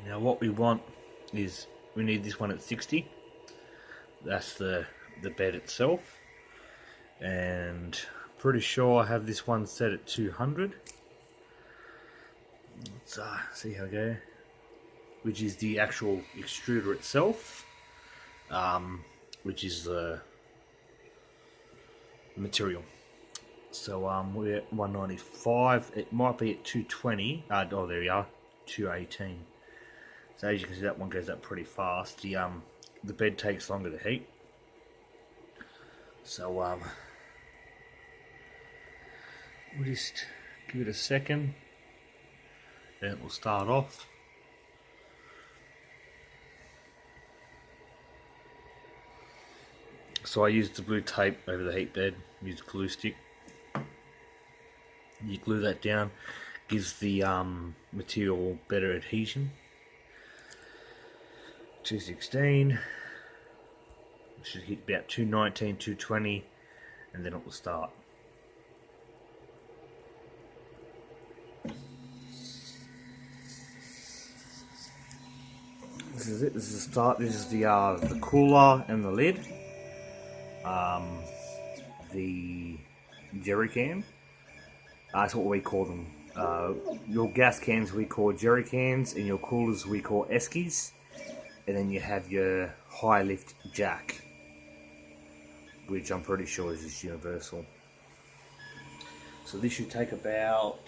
Now what we want is, we need this one at 60. That's the bed itself. And pretty sure I have this one set at 200. Let's see how I go. Which is the actual extruder itself. Which is the material. So we're at 195. It might be at 220. Oh, there we are. 218. So as you can see, that one goes up pretty fast. The bed takes longer to heat. So we'll just give it a second. Then it will start off. So I used the blue tape over the heat bed. Used a glue stick. You glue that down. Gives the material better adhesion. 216, should hit about 219, 220, and then it will start. This is it. This is the start. This is the cooler and the lid. The jerry can. That's what we call them. Your gas cans we call jerry cans, and your coolers we call eskies. And then you have your high lift jack, which I'm pretty sure is just universal. So this should take about,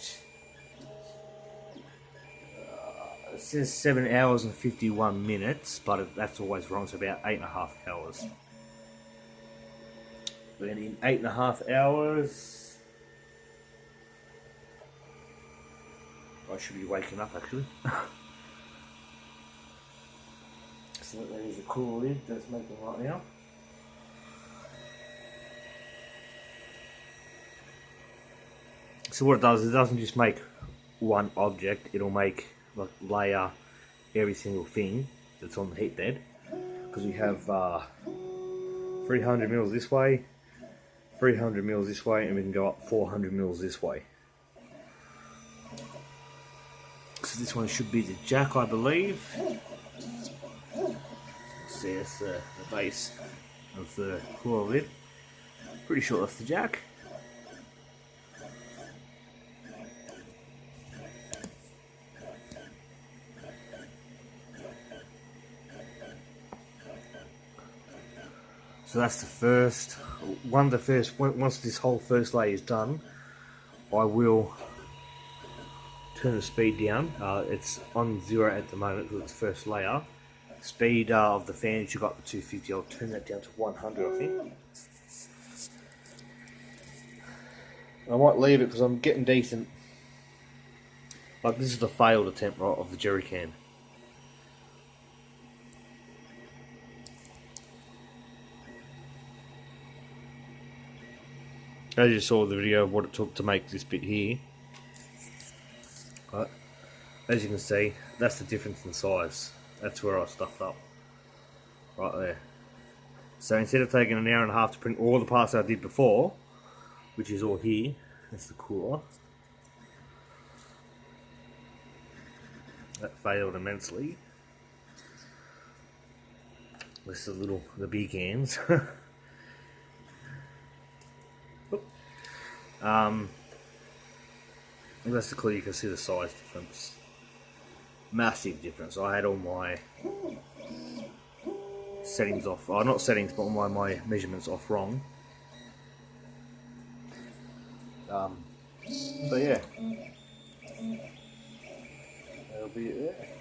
it says 7 hours and 51 minutes, but that's always wrong. It's about 8.5 hours. And in 8.5 hours, I should be waking up actually. So there's a cool lid that's making right now. So what it does is it doesn't just make one object, it'll make, like, layer every single thing that's on the heat bed. Because we have 300 mils this way, 300 mils this way, and we can go up 400 mils this way. So this one should be the jack, I believe. See, that's the base of the cooler lid. Pretty sure that's the jack. So that's the first, once this whole first layer is done, I will turn the speed down. It's on 0 at the moment because it's the first layer. Speed of the fans, you got the 250, I'll turn that down to 100 I think. I might leave it because I'm getting decent. Like, this is the failed attempt, right, of the jerry can. As you saw the video of what it took to make this bit here, right, as you can see, that's the difference in size. That's where I stuffed up, right there. So instead of taking an hour and a half to print all the parts that I did before, which is all here, that's the cooler. That failed immensely. This is the big hands. Basically you can see the size difference. Massive difference. I had all my settings off, not settings, but my measurements off wrong. So yeah, that'll be it there.